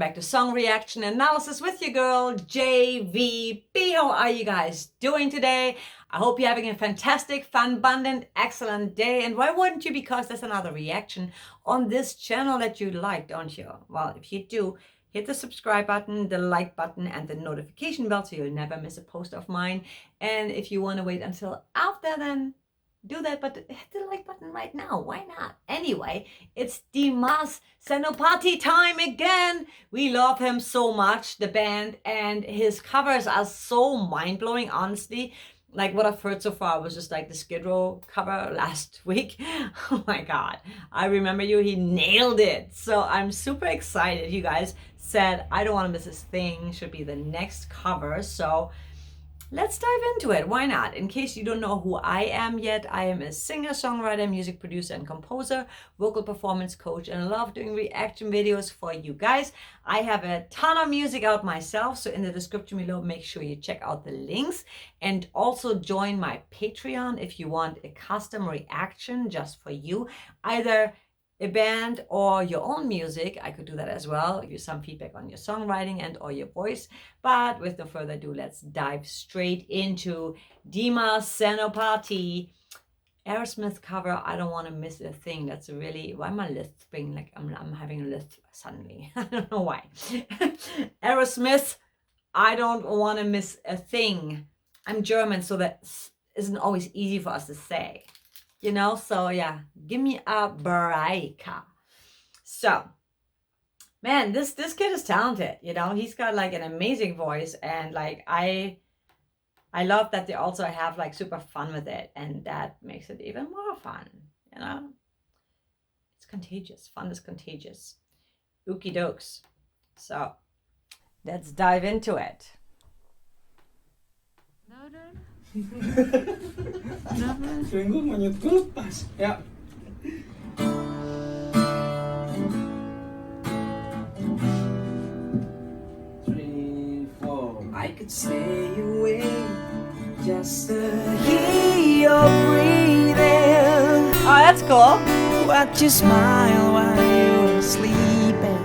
back to Song Reaction Analysis with your girl, JVB. How are you guys doing today? I hope you're having a fantastic, fun, abundant, excellent day. And why wouldn't you? Because there's another reaction on this channel that you like, don't you? Well, if you do, hit the subscribe button, the like button, and the notification bell so you'll never miss a post of mine. And if you want to wait until after, then do that, but hit the like button right now. Why not? Anyway, it's Dimas Senopati time again. We love him so much, the band, and his covers are so mind-blowing, honestly. Like what I've heard so far was just like the Skid Row cover last week. Oh my God. I remember you, he nailed it. So I'm super excited. You guys said, I don't want to miss this thing, should be the next cover. So let's dive into it. Why not? In case you don't know who I am yet, I am a singer, songwriter, music producer, and composer, vocal performance coach, and I love doing reaction videos for you guys. I have a ton of music out myself, so in the description below, make sure you check out the links and also join my Patreon if you want a custom reaction just for you, either a band or your own music. I could do that as well, give you some feedback on your songwriting and or your voice. But with no further ado, let's dive straight into Dimas Senopati Aerosmith cover, I Don't Want to Miss a Thing. That's a really, why am I lisping? Like I'm having a lisp suddenly. I don't know why. Aerosmith, I Don't Want to Miss a Thing. I'm German, so that isn't always easy for us to say. You know, so yeah, give me a break. So, man, this kid is talented. You know, he's got like an amazing voice, and like I love that they also have like super fun with it, and that makes it even more fun. You know, it's contagious. Fun is contagious. Ookie dokes. So, let's dive into it. Minggu menyut pas ya. 3, 4. I could stay away just to hear your breathing. Oh, that's cool. Watch you smile while you're sleeping,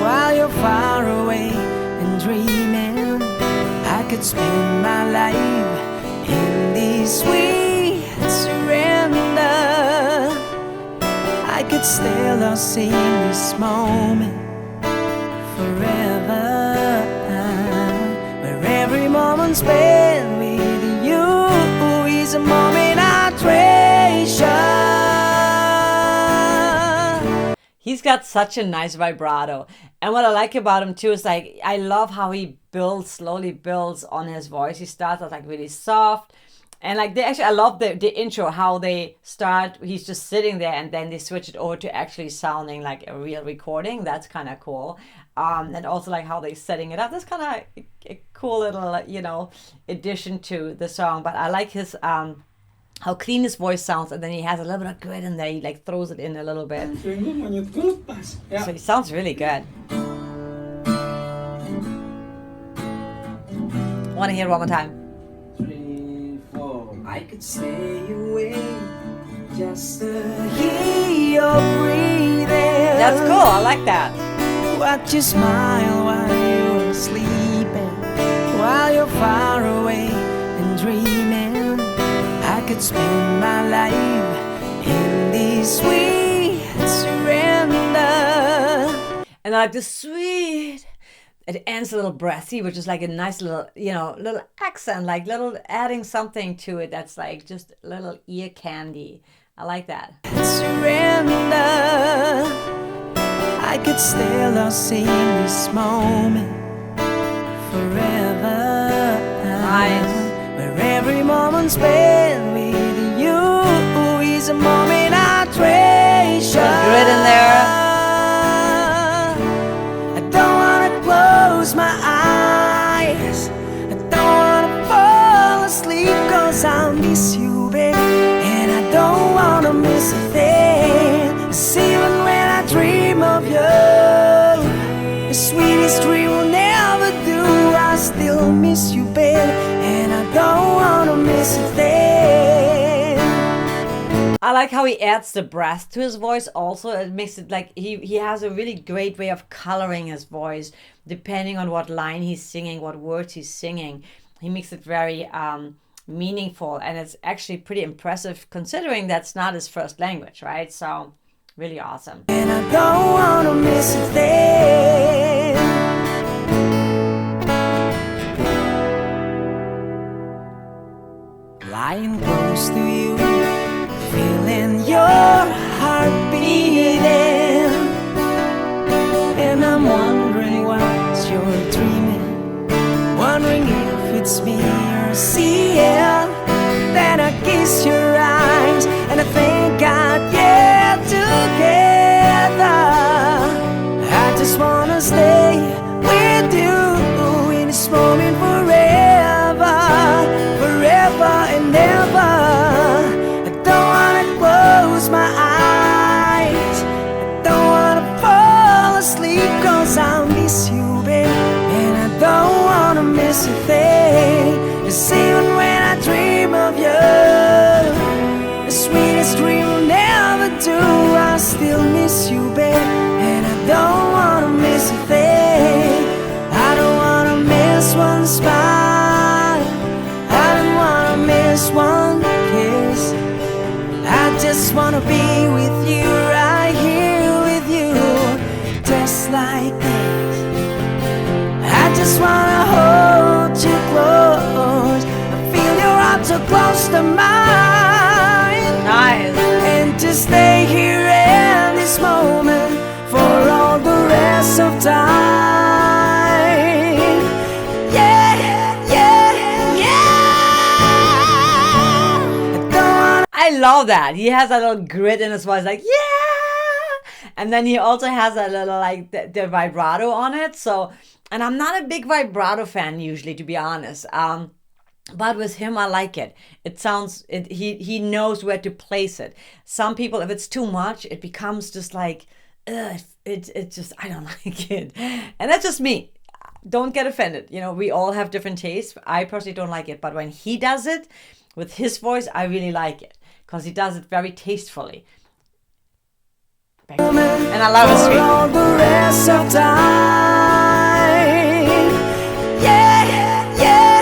while you're far away and dreaming. I could spend my life in this sweet surrender. I could stay lost in this moment forever, where every moment spent with you is a moment I treasure. He's got such a nice vibrato. And what I like about him too is like, I love how he slowly builds on his voice. He starts out like really soft. And like I love the intro, how they start, he's just sitting there and then they switch it over to actually sounding like a real recording. That's kind of cool. And also like how they're setting it up. That's kind of a cool little, you know, addition to the song. But I like his, how clean his voice sounds, and then he has a little bit of grit in there. He like throws it in a little bit. So he sounds really good. Want to hear it one more time? 3, 4. I could stay away just to hear your breathing. That's cool. I like that. Watch you smile while you're sleeping, while you're far away and dreaming. I could spend my life in this sweet surrender. And I like the sweet, it ends a little breathy, which is like a nice little, you know, little accent, like little adding something to it that's like just a little ear candy. I like that. Surrender. I could stay lost in this moment forever. Nice. Where every moment spent with you is a moment I treasure. There's grit in there. I don't wanna close my eyes, I don't wanna fall asleep, 'cause I miss you, babe, and I don't wanna miss a thing. 'Cause even when I dream of you, the sweetest dream will never do. I still miss you, babe, and I don't wanna miss a thing. I like how he adds the breath to his voice also. It makes it like he has a really great way of coloring his voice depending on what line he's singing, what words he's singing. He makes it very meaningful, and it's actually pretty impressive considering that's not his first language, right? So really awesome. And I don't wanna miss a thing. Lying close to you, feeling your heart beating, and I'm wondering what you're dreaming, wondering if it's me you're seeing. Then I kiss your eyes and I think I'd get together. I just wanna stay with you in this moment forever, forever and ever. I don't wanna close my eyes, I don't wanna fall asleep, cause I miss you, babe, and I don't wanna miss a thing. 'Cause even when I dream of you, the sweetest dream will never do, I still miss you, babe, and I don't wanna miss a thing. I don't wanna miss one smile, I don't wanna miss one kiss. I just wanna be with you, right here with you, just like this. I just wanna hold you close, I feel your arms so close to mine. Nice. And to stay here in this moment for all the rest of time. Yeah, yeah, yeah. I don't wanna I love that. He has a little grit in his voice, like, yeah! And then he also has a little, like, the vibrato on it. So, and I'm not a big vibrato fan usually, to be honest. But with him, I like it. It sounds, he knows where to place it. Some people, if it's too much, it becomes just like, it's just, I don't like it. And that's just me. Don't get offended. You know, we all have different tastes. I personally don't like it. But when he does it with his voice, I really like it, because he does it very tastefully. And I love his for scream. all the rest of time. Yeah, yeah, yeah.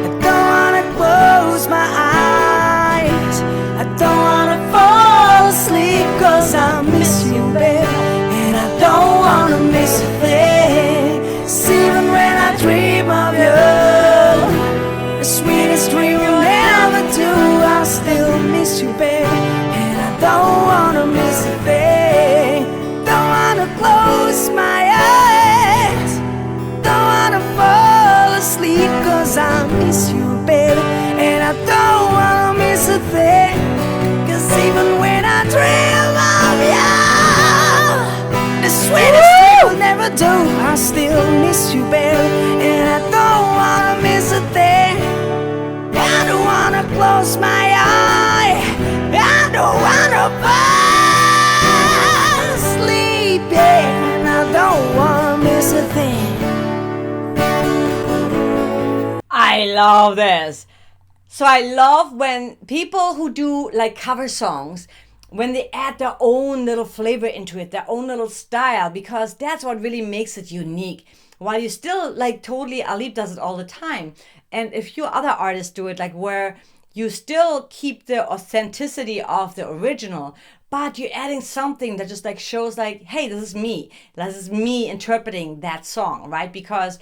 I don't wanna close my eyes, I don't wanna fall asleep, cause I miss you, babe, and I don't wanna miss a thing. 'Cause even when I dream of you, the sweetest dream you'll never do, I still miss you, babe, and I don't wanna miss a thing. Don't wanna close my eyes, don't wanna fall asleep, cause I miss you, baby, and I don't wanna miss a thing. 'Cause even when I dream of you, the sweetest thing will never do, I still miss you, baby, and I don't wanna miss a thing. I don't wanna close my eye, I don't wanna fall asleep, yeah, and I don't wanna miss a thing. I love this. So I love when people who do like cover songs, when they add their own little flavor into it, their own little style, because that's what really makes it unique. While you still, like, totally, Alip does it all the time. And a few other artists do it, like where you still keep the authenticity of the original, but you're adding something that just like shows like, hey, this is me. This is me interpreting that song, right? Because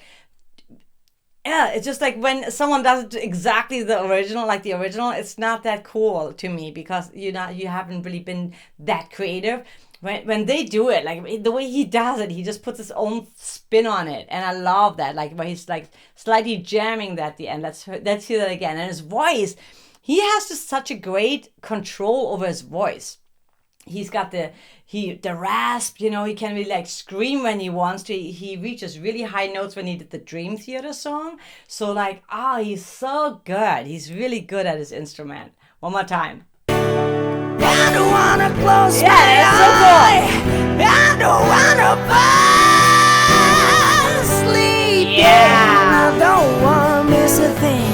yeah, it's just like when someone does it exactly the original, like the original, it's not that cool to me, because you haven't really been that creative. When they do it, like the way he does it, he just puts his own spin on it, and I love that. Like where he's like slightly jamming that at the end. Let's hear that again. And his voice, he has just such a great control over his voice. He's got the rasp, you know, he can really like scream when he wants to. He reaches really high notes when he did the Dream Theater song. So like, he's so good. He's really good at his instrument. One more time. I don't wanna close my that's so cool. eye, I don't wanna fall asleep, Yeah. I don't wanna miss a thing.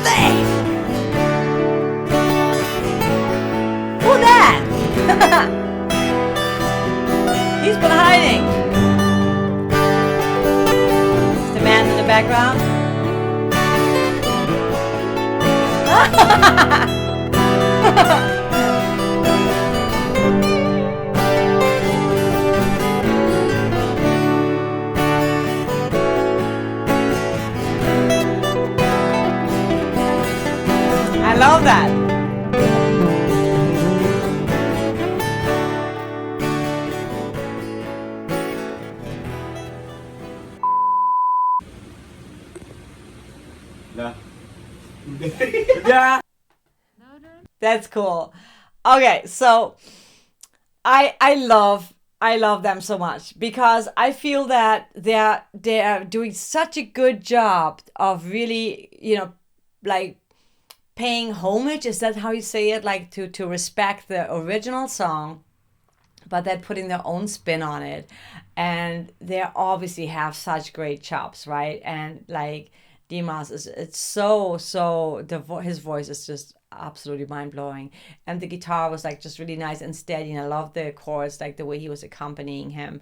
thing. Who that? He's been hiding. It's the man in the background. I love that. No. Yeah. That's cool. Okay, so I love them so much because I feel that they're doing such a good job of really, you know, like paying homage. Is that how you say it? Like to respect the original song, but then putting their own spin on it. And they obviously have such great chops, right? And like Dimas it's so his voice is just absolutely mind-blowing, and the guitar was like just really nice and steady, and I love the chords, like the way he was accompanying him.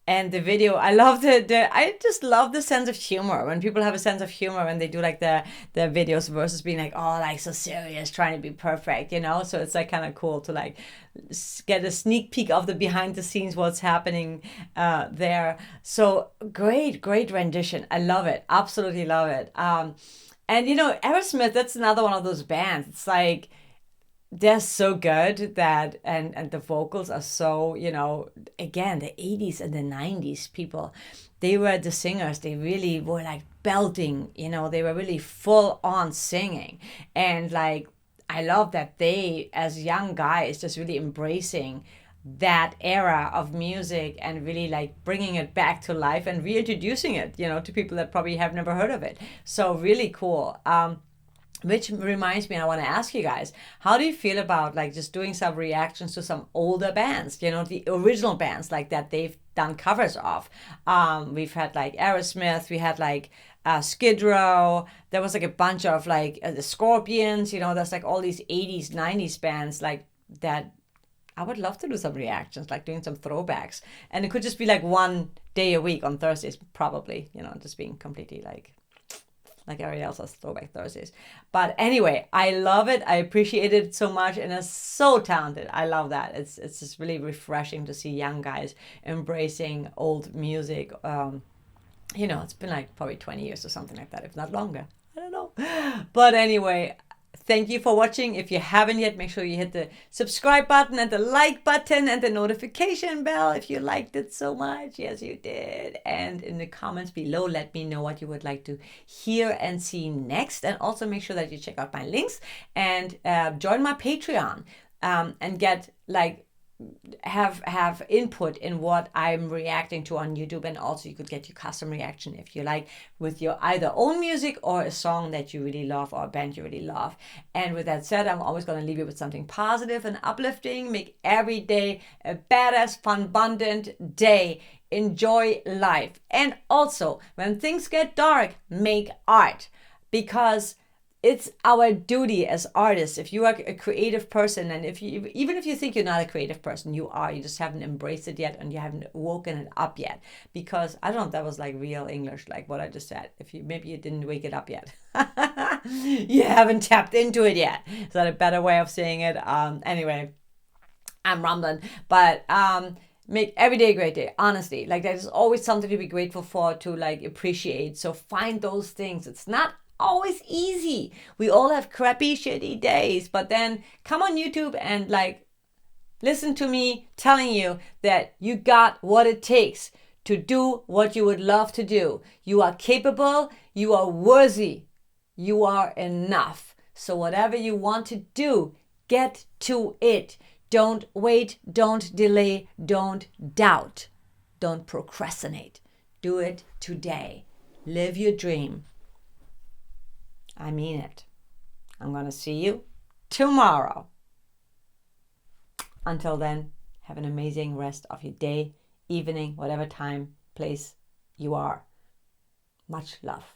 And the video, I love I just love the sense of humor when people have a sense of humor when they do like the videos versus being like, oh, like so serious, trying to be perfect, you know. So it's like kind of cool to like get a sneak peek of the behind the scenes, what's happening there. So great rendition. I love it, absolutely love it. And you know, Aerosmith, that's another one of those bands. It's like they're so good that and the vocals are so, you know, again, the 80s and the 90s people, they were the singers, they really were like belting, you know, they were really full on singing. And like I love that they as young guys just really embracing that era of music and really like bringing it back to life and reintroducing it, you know, to people that probably have never heard of it. So really cool. Which reminds me, I want to ask you guys, how do you feel about like just doing some reactions to some older bands, you know, the original bands like that they've done covers of? We've had like Aerosmith, we had like Skid Row, there was like a bunch of like the Scorpions, you know, there's like all these 80s, 90s bands like that. I would love to do some reactions, like doing some throwbacks. And it could just be like one day a week on Thursdays, probably, you know, just being completely like everybody else has Throwback Thursdays. But anyway, I love it. I appreciate it so much, and it's so talented. I love that. It's just really refreshing to see young guys embracing old music. You know, it's been like probably 20 years or something like that, if not longer. I don't know. But anyway, thank you for watching. If you haven't yet, make sure you hit the subscribe button and the like button and the notification bell if you liked it so much. Yes, you did. And in the comments below, let me know what you would like to hear and see next. And also make sure that you check out my links and join my Patreon and get like have input in what I'm reacting to on YouTube. And also you could get your custom reaction if you like, with your either own music or a song that you really love or a band you really love. And with that said, I'm always going to leave you with something positive and uplifting. Make every day a badass, fun, abundant day. Enjoy life. And also, when things get dark, make art, because it's our duty as artists. If you are a creative person, and even if you think you're not a creative person, you are. You just haven't embraced it yet, and you haven't woken it up yet. Because I don't know if that was like real English, like what I just said. Maybe you didn't wake it up yet. You haven't tapped into it yet. Is that a better way of saying it? Anyway, I'm rambling, but make every day a great day. Honestly, like there's always something to be grateful for, to like appreciate. So find those things. It's not always easy. We all have crappy, shitty days, but then come on YouTube and like listen to me telling you that you got what it takes to do what you would love to do. You are capable, you are worthy, you are enough. So whatever you want to do, get to it. Don't wait, don't delay, don't doubt, don't procrastinate. Do it today. Live your dream. I mean it. I'm going to see you tomorrow. Until then, have an amazing rest of your day, evening, whatever time, place you are. Much love.